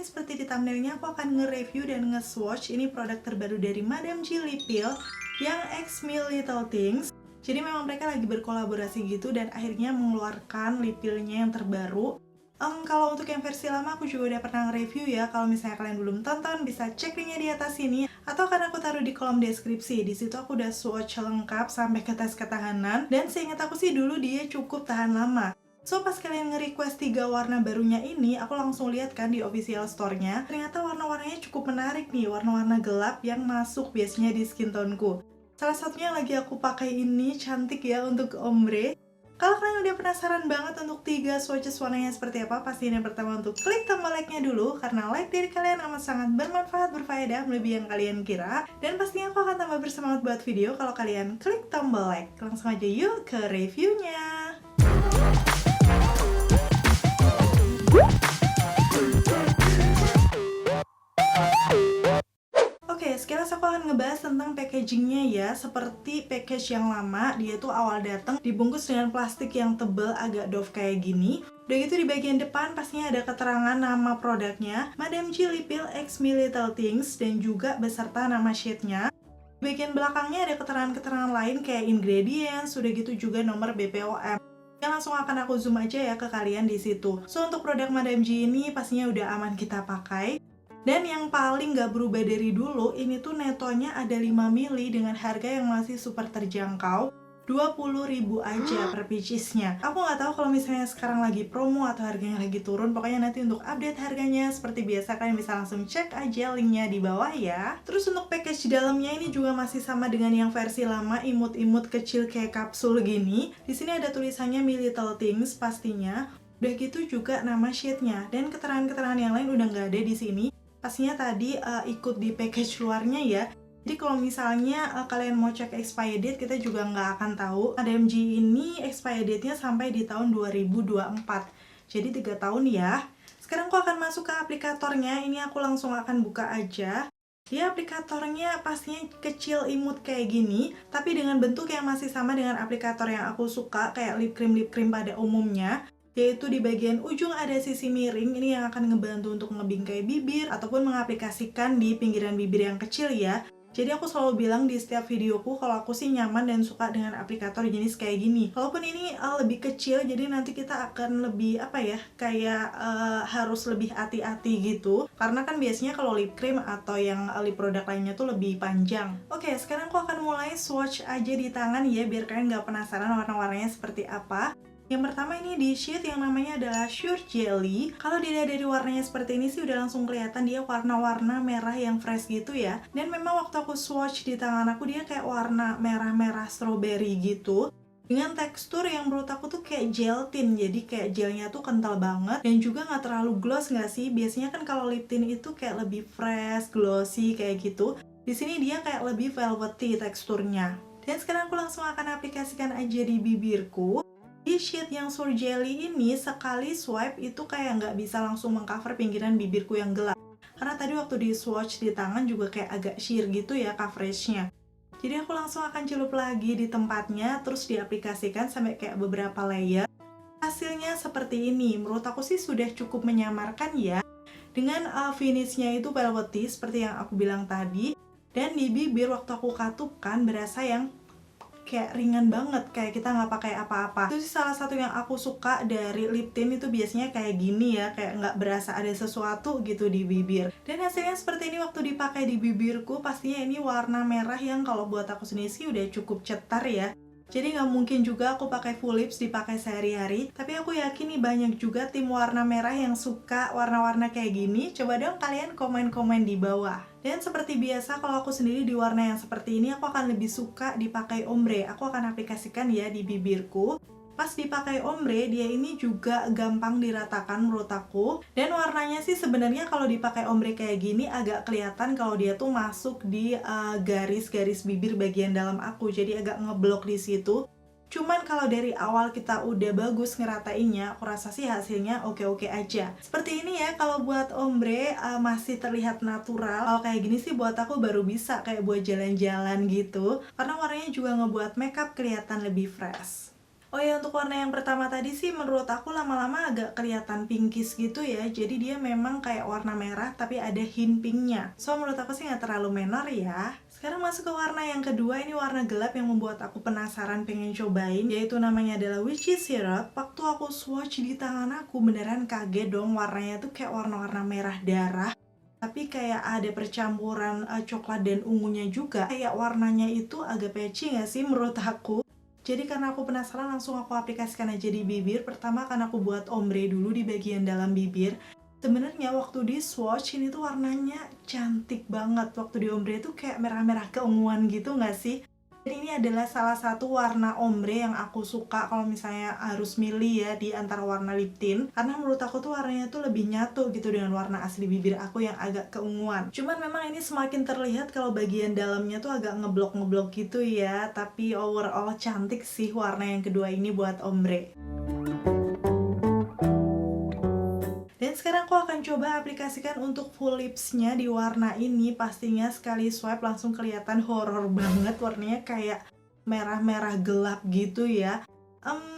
ini seperti di thumbnailnya aku akan nge-review dan nge-swatch ini produk terbaru dari Madame G Lip Peel yang X Me Little Things. Jadi memang mereka lagi berkolaborasi gitu dan akhirnya mengeluarkan lip peelnya yang terbaru. Kalau untuk yang versi lama aku juga udah pernah nge-review ya. Kalau misalnya kalian belum tonton bisa cek linknya di atas sini atau akan aku taruh di kolom deskripsi. Di situ aku udah swatch lengkap sampai ke tes ketahanan dan seingat aku sih dulu dia cukup tahan lama. So pas kalian nge-request 3 warna barunya ini, aku langsung lihat kan di official store-nya. Ternyata warna-warnanya cukup menarik nih, warna-warna gelap yang masuk biasanya di skin tone-ku. Salah satunya lagi aku pakai ini, cantik ya untuk ombre. Kalau kalian udah penasaran banget untuk 3 swatches warnanya seperti apa, pastiin yang pertama untuk klik tombol like-nya dulu, karena like dari kalian amat sangat bermanfaat, berfaedah, melebihi yang kalian kira. Dan pastinya aku akan tambah bersemangat buat video kalau kalian klik tombol like. Langsung aja yuk ke reviewnya. Sekilas aku akan ngebahas tentang packagingnya ya. Seperti package yang lama, dia tuh awal datang dibungkus dengan plastik yang tebal agak doff kayak gini. Udah gitu di bagian depan pastinya ada keterangan nama produknya, Madame G Lip Peel X Me Little Things, dan juga beserta nama shade-nya. Di bagian belakangnya ada keterangan-keterangan lain kayak ingredients, udah gitu juga nomor BPOM. Yang langsung akan aku zoom aja ya ke kalian di situ. So untuk produk Madame G ini pastinya udah aman kita pakai. Dan yang paling gak berubah dari dulu, ini tuh netonya ada 5 mili dengan harga yang masih super terjangkau, 20.000 aja per piecesnya. Aku nggak tahu kalau misalnya sekarang lagi promo atau harganya lagi turun. Pokoknya nanti untuk update harganya seperti biasa kalian bisa langsung cek aja linknya di bawah ya. Terus untuk package di dalamnya ini juga masih sama dengan yang versi lama, imut-imut kecil kayak kapsul gini. Di sini ada tulisannya Me Little Things pastinya. Udah gitu juga nama shade-nya dan keterangan-keterangan yang lain udah nggak ada di sini. Pastinya tadi ikut di package luarnya ya. Jadi kalau misalnya kalian mau cek expiry date, kita juga nggak akan tahu. Madame G ini expiry date-nya sampai di tahun 2024. Jadi 3 tahun ya. Sekarang aku akan masuk ke aplikatornya. Ini aku langsung akan buka aja. Dia aplikatornya pastinya kecil imut kayak gini, tapi dengan bentuk yang masih sama dengan aplikator yang aku suka, kayak lip cream pada umumnya. Yaitu di bagian ujung ada sisi miring, ini yang akan ngebantu untuk ngebingkai bibir ataupun mengaplikasikan di pinggiran bibir yang kecil ya. Jadi aku selalu bilang di setiap videoku kalau aku sih nyaman dan suka dengan aplikator jenis kayak gini. Walaupun ini lebih kecil, jadi nanti kita akan lebih harus lebih hati-hati gitu. Karena kan biasanya kalau lip cream atau yang lip produk lainnya tuh lebih panjang. Oke, sekarang aku akan mulai swatch aja di tangan ya, biar kalian nggak penasaran warna-warnanya seperti apa. Yang pertama ini di shade yang namanya adalah Sure Jelly. Kalau dilihat dari warnanya seperti ini sih udah langsung kelihatan dia warna-warna merah yang fresh gitu ya. Dan memang waktu aku swatch di tangan aku dia kayak warna merah-merah strawberry gitu. Dengan tekstur yang menurut aku tuh kayak gel tint, jadi kayak gelnya tuh kental banget dan juga nggak terlalu gloss nggak sih? Biasanya kan kalau lip tint itu kayak lebih fresh, glossy kayak gitu. Di sini dia kayak lebih velvety teksturnya. Dan sekarang aku langsung akan aplikasikan aja di bibirku. Di shade yang Sure Jelly ini sekali swipe itu kayak nggak bisa langsung mengcover pinggiran bibirku yang gelap. Karena tadi waktu di swatch di tangan juga kayak agak sheer gitu ya coveragenya. Jadi aku langsung akan celup lagi di tempatnya, terus diaplikasikan sampai kayak beberapa layer. Hasilnya seperti ini, menurut aku sih sudah cukup menyamarkan ya. Dengan finishnya itu velvety seperti yang aku bilang tadi. Dan di bibir waktu aku katupkan berasa yang kayak ringan banget, kayak kita nggak pakai apa-apa. Itu sih salah satu yang aku suka dari lip tint, itu biasanya kayak gini ya, kayak nggak berasa ada sesuatu gitu di bibir. Dan hasilnya seperti ini waktu dipakai di bibirku. Pastinya ini warna merah yang kalau buat aku sendiri sih udah cukup cetar ya. Jadi nggak mungkin juga aku pakai full lips dipakai sehari-hari. Tapi aku yakin nih banyak juga tim warna merah yang suka warna-warna kayak gini. Coba dong kalian komen-komen di bawah. Dan seperti biasa kalau aku sendiri di warna yang seperti ini aku akan lebih suka dipakai ombre. Aku akan aplikasikan ya di bibirku. Pas dipakai ombre, dia ini juga gampang diratakan menurut aku. Dan warnanya sih sebenarnya kalau dipakai ombre kayak gini agak kelihatan kalau dia tuh masuk di garis-garis bibir bagian dalam aku. Jadi agak ngeblok di situ. Cuman kalau dari awal kita udah bagus ngeratainnya, aku rasa sih hasilnya oke-oke aja. Seperti ini ya, kalau buat ombre masih terlihat natural. Kalau kayak gini sih buat aku baru bisa kayak buat jalan-jalan gitu. Karena warnanya juga ngebuat makeup kelihatan lebih fresh. Oh ya, untuk warna yang pertama tadi sih menurut aku lama-lama agak kelihatan pinkish gitu ya. Jadi dia memang kayak warna merah tapi ada hint pinknya. So menurut aku sih nggak terlalu menor ya. Sekarang masuk ke warna yang kedua, ini warna gelap yang membuat aku penasaran pengen cobain, yaitu namanya adalah Witchy Syrup. Waktu aku swatch di tangan aku beneran kaget dong, warnanya tuh kayak warna-warna merah darah. Tapi kayak ada percampuran coklat dan ungunya juga. Kayak warnanya itu agak patchy nggak sih menurut aku? Jadi karena aku penasaran langsung aku aplikasikan aja di bibir. Pertama kan aku buat ombre dulu di bagian dalam bibir. Sebenarnya waktu di swatch ini tuh warnanya cantik banget. Waktu di ombre tuh kayak merah-merah keunguan gitu nggak sih? Jadi ini adalah salah satu warna ombre yang aku suka kalau misalnya harus milih ya di antara warna lip tint. Karena menurut aku tuh warnanya tuh lebih nyatu gitu dengan warna asli bibir aku yang agak keunguan. Cuman memang ini semakin terlihat kalau bagian dalamnya tuh agak ngeblok-ngeblok gitu ya. Tapi overall cantik sih warna yang kedua ini buat ombre. Dan sekarang aku akan coba aplikasikan untuk full lipsnya di warna ini. Pastinya sekali swipe langsung kelihatan horor banget, warnanya kayak merah-merah gelap gitu ya.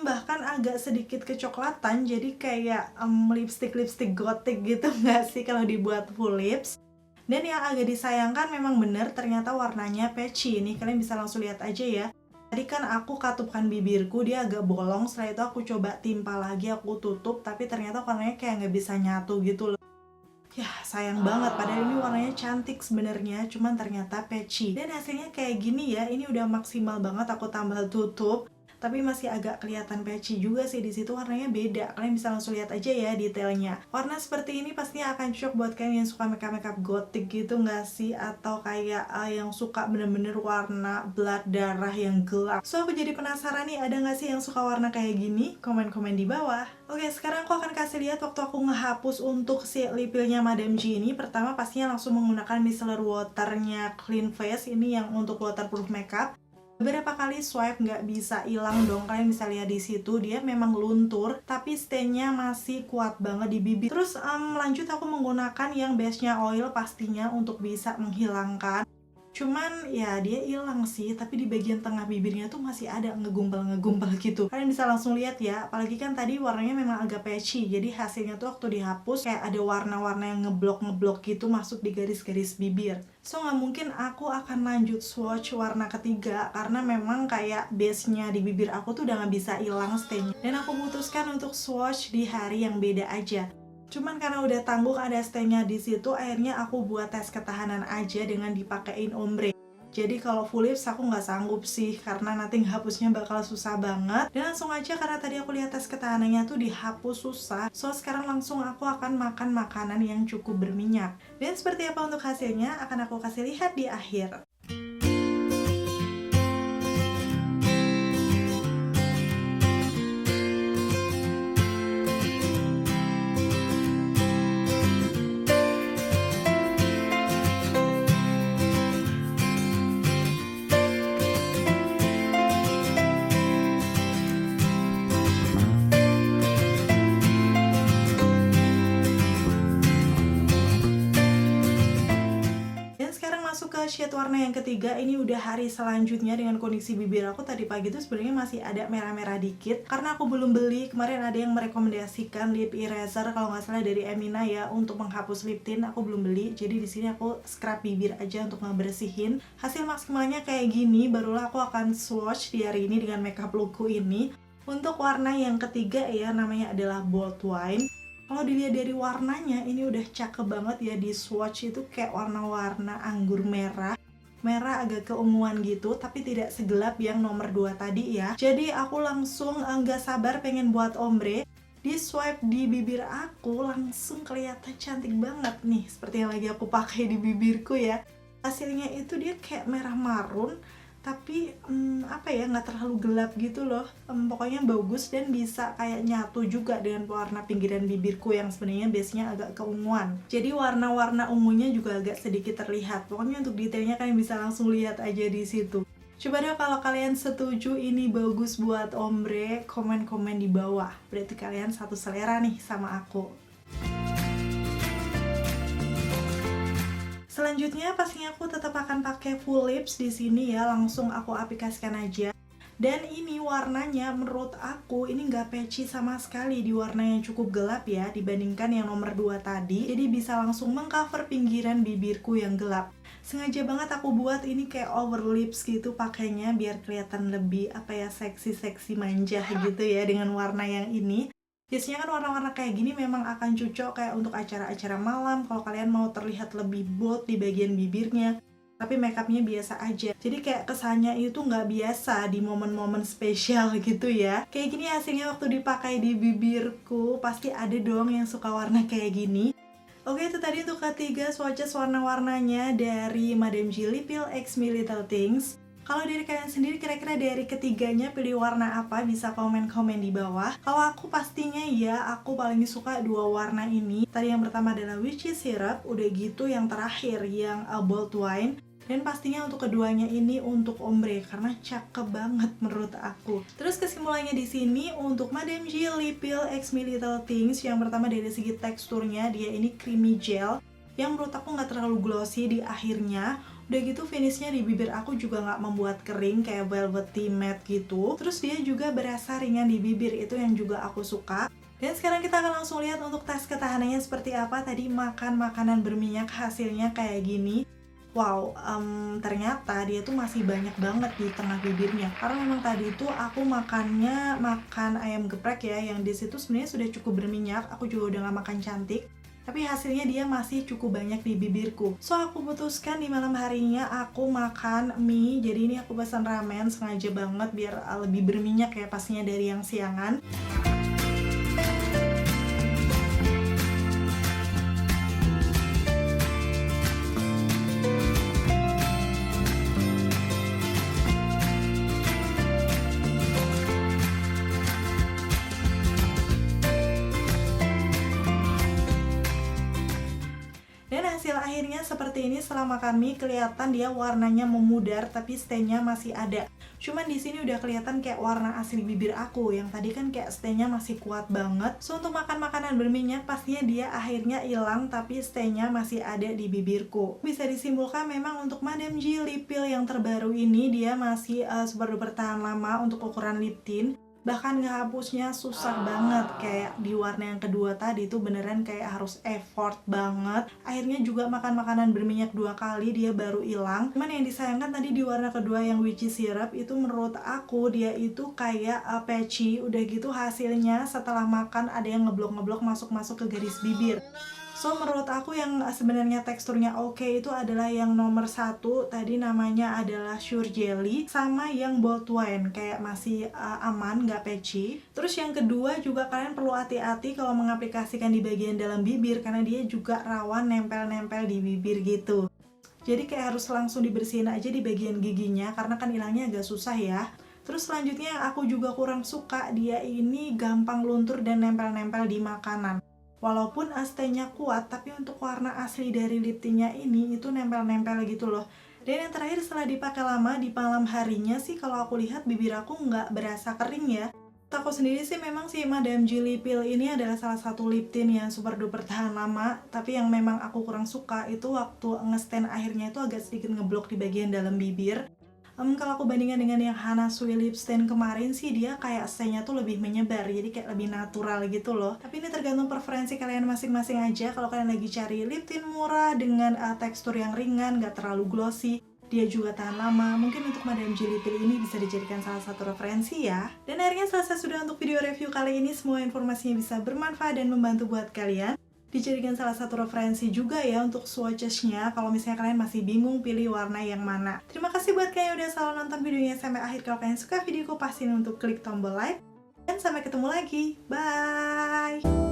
Bahkan agak sedikit kecoklatan, jadi kayak lipstick gothic gitu nggak sih kalau dibuat full lips. Dan yang agak disayangkan memang bener ternyata warnanya patchy. Ini kalian bisa langsung lihat aja ya. Tadi kan aku katupkan bibirku, dia agak bolong, setelah itu aku coba timpa lagi, aku tutup, tapi ternyata warnanya kayak nggak bisa nyatu gitu loh. Ya sayang banget, padahal ini warnanya cantik sebenarnya, cuman ternyata patchy. Dan hasilnya kayak gini ya, ini udah maksimal banget aku tambah tutup. Tapi masih agak kelihatan patchy juga sih, di situ warnanya beda. Kalian bisa langsung lihat aja ya detailnya. Warna seperti ini pastinya akan cocok buat kalian yang suka makeup gothic gitu nggak sih? Atau kayak yang suka bener-bener warna blood darah yang gelap. So aku jadi penasaran nih, ada nggak sih yang suka warna kayak gini? Komen-komen di bawah. Oke, sekarang aku akan kasih lihat waktu aku ngehapus untuk si lip pilnya Madame G ini. Pertama pastinya langsung menggunakan micellar waternya Clean Face. Ini yang untuk waterproof makeup. Beberapa kali swipe nggak bisa hilang dong, kalian bisa lihat di situ dia memang luntur tapi stay-nya masih kuat banget di bibir. Terus lanjut aku menggunakan yang base-nya oil pastinya untuk bisa menghilangkan. Cuman ya dia hilang sih, tapi di bagian tengah bibirnya tuh masih ada ngegumpal gitu. Kalian bisa langsung lihat ya, apalagi kan tadi warnanya memang agak patchy. Jadi hasilnya tuh waktu dihapus kayak ada warna-warna yang ngeblok gitu masuk di garis-garis bibir. So nggak mungkin aku akan lanjut swatch warna ketiga karena memang kayak base-nya di bibir aku tuh udah nggak bisa hilang stay-nya. Dan aku memutuskan untuk swatch di hari yang beda aja. Cuman karena udah tanggung ada stay-nya di situ, akhirnya aku buat tes ketahanan aja dengan dipakein ombre. Jadi kalau full lips aku nggak sanggup sih, karena nanti hapusnya bakal susah banget. Dan langsung aja karena tadi aku lihat tes ketahanannya tuh dihapus susah. So sekarang langsung aku akan makan makanan yang cukup berminyak. Dan seperti apa untuk hasilnya akan aku kasih lihat di akhir. Shade warna yang ketiga, ini udah hari selanjutnya dengan kondisi bibir aku tadi pagi tuh sebenarnya masih ada merah-merah dikit karena aku belum beli. Kemarin ada yang merekomendasikan lip eraser kalau nggak salah dari Emina ya untuk menghapus lip tint, aku belum beli. Jadi di sini aku scrub bibir aja untuk ngebersihin. Hasil maksimalnya kayak gini, barulah aku akan swatch di hari ini dengan makeup lookku ini. Untuk warna yang ketiga ya, namanya adalah Bold Wine. Kalau dilihat dari warnanya, ini udah cakep banget ya, di swatch itu kayak warna-warna anggur merah agak keunguan gitu, tapi tidak segelap yang nomor 2 tadi ya. Jadi aku langsung nggak sabar pengen buat ombre. Di swipe di bibir aku langsung kelihatan cantik banget nih, seperti yang lagi aku pakai di bibirku ya. Hasilnya itu dia kayak merah marun, tapi apa ya, nggak terlalu gelap gitu loh. Pokoknya bagus dan bisa kayak nyatu juga dengan warna pinggiran bibirku yang sebenarnya base-nya agak keunguan. Jadi warna-warna ungunya juga agak sedikit terlihat. Pokoknya untuk detailnya kalian bisa langsung lihat aja di situ. Coba deh kalau kalian setuju ini bagus buat ombre, komen-komen di bawah. Berarti kalian satu selera nih sama aku. Selanjutnya pastinya aku tetap akan pakai full lips di sini ya, langsung aku aplikasikan aja. Dan ini warnanya menurut aku ini nggak patchy sama sekali di warna yang cukup gelap ya dibandingkan yang nomor 2 tadi. Jadi bisa langsung mengcover pinggiran bibirku yang gelap. Sengaja banget aku buat ini kayak over lips gitu pakainya biar kelihatan lebih apa ya seksi-seksi manja gitu ya dengan warna yang ini. Biasanya kan warna-warna kayak gini memang akan cocok kayak untuk acara-acara malam kalau kalian mau terlihat lebih bold di bagian bibirnya. Tapi makeupnya biasa aja, jadi kayak kesannya itu nggak biasa di momen-momen spesial gitu ya. Kayak gini hasilnya waktu dipakai di bibirku, pasti ada dong yang suka warna kayak gini. Oke, itu tadi untuk ketiga swatches warna-warnanya dari Madame G Lip Peel X Me Little Things. Kalau dari kalian sendiri kira-kira dari ketiganya pilih warna apa? Bisa komen-komen di bawah. Kalau aku pastinya ya, aku paling suka dua warna ini. Tadi yang pertama adalah Witchy Syrup, udah gitu yang terakhir yang Bold Wine. Dan pastinya untuk keduanya ini untuk ombre karena cakep banget menurut aku. Terus kesimpulannya di sini untuk Madame G Lip Peel X Me Little Things, yang pertama dari segi teksturnya dia ini creamy gel yang menurut aku nggak terlalu glossy di akhirnya. Udah gitu finishnya di bibir aku juga nggak membuat kering kayak velvety matte gitu. Terus dia juga berasa ringan di bibir, itu yang juga aku suka. Dan sekarang kita akan langsung lihat untuk tes ketahanannya seperti apa. Tadi makan makanan berminyak hasilnya kayak gini. Wow, ternyata dia tuh masih banyak banget di tengah bibirnya. Karena memang tadi tuh aku makan ayam geprek ya, yang di situ sebenarnya sudah cukup berminyak. Aku juga udah gak makan cantik, tapi hasilnya dia masih cukup banyak di bibirku. So aku putuskan di malam harinya aku makan mie. Jadi ini aku pesan ramen sengaja banget biar lebih berminyak ya pastinya dari yang siangan. Dan hasil akhirnya seperti ini. Setelah makan mie kelihatan dia warnanya memudar tapi stay-nya masih ada. Cuman di sini udah kelihatan kayak warna asli bibir aku. Yang tadi kan kayak stay-nya masih kuat banget. So untuk makan makanan berminyak pastinya dia akhirnya hilang tapi stay-nya masih ada di bibirku. Bisa disimpulkan memang untuk Madame G Lip Peel yang terbaru ini dia masih super bertahan lama untuk ukuran lip tint. Bahkan ngehapusnya susah banget, kayak di warna yang kedua tadi tuh beneran kayak harus effort banget. Akhirnya juga makan makanan berminyak 2 kali dia baru hilang. Cuman yang disayangkan tadi di warna kedua yang Witchy Syrup itu menurut aku dia itu kayak patchy. Udah gitu hasilnya setelah makan ada yang ngeblok-ngeblok masuk-masuk ke garis bibir. So menurut aku yang sebenarnya teksturnya oke itu adalah yang nomor 1 tadi, namanya adalah Sure Jelly, sama yang Bold Wine kayak masih aman, nggak patchy. Terus yang kedua juga kalian perlu hati-hati kalau mengaplikasikan di bagian dalam bibir karena dia juga rawan nempel-nempel di bibir gitu. Jadi kayak harus langsung dibersihin aja di bagian giginya karena kan hilangnya agak susah ya. Terus selanjutnya yang aku juga kurang suka, dia ini gampang luntur dan nempel-nempel di makanan. Walaupun stay-nya kuat, tapi untuk warna asli dari lip tint-nya ini itu nempel-nempel gitu loh. Dan yang terakhir setelah dipakai lama di malam harinya sih kalau aku lihat bibir aku nggak berasa kering ya. Aku sendiri sih memang si Madame G Lip Peel ini adalah salah satu lip tint yang super duper tahan lama. Tapi yang memang aku kurang suka itu waktu nge-stain akhirnya itu agak sedikit ngeblok di bagian dalam bibir. Kalau aku bandingkan dengan yang Hana Sui Lip Stain kemarin sih dia kayak stay-nya tuh lebih menyebar, jadi kayak lebih natural gitu loh. Tapi ini tergantung preferensi kalian masing-masing aja. Kalau kalian lagi cari lip tint murah dengan tekstur yang ringan, gak terlalu glossy, dia juga tahan lama, mungkin untuk Madame G Lip Peel ini bisa dijadikan salah satu referensi ya. Dan akhirnya selesai sudah untuk video review kali ini. Semua informasinya bisa bermanfaat dan membantu buat kalian. Dijadikan salah satu referensi juga ya untuk swatches-nya kalau misalnya kalian masih bingung pilih warna yang mana. Terima kasih buat kalian yang udah selalu nonton videonya sampai akhir. Kalau kalian suka videoku, pastiin untuk klik tombol like. Dan sampai ketemu lagi. Bye!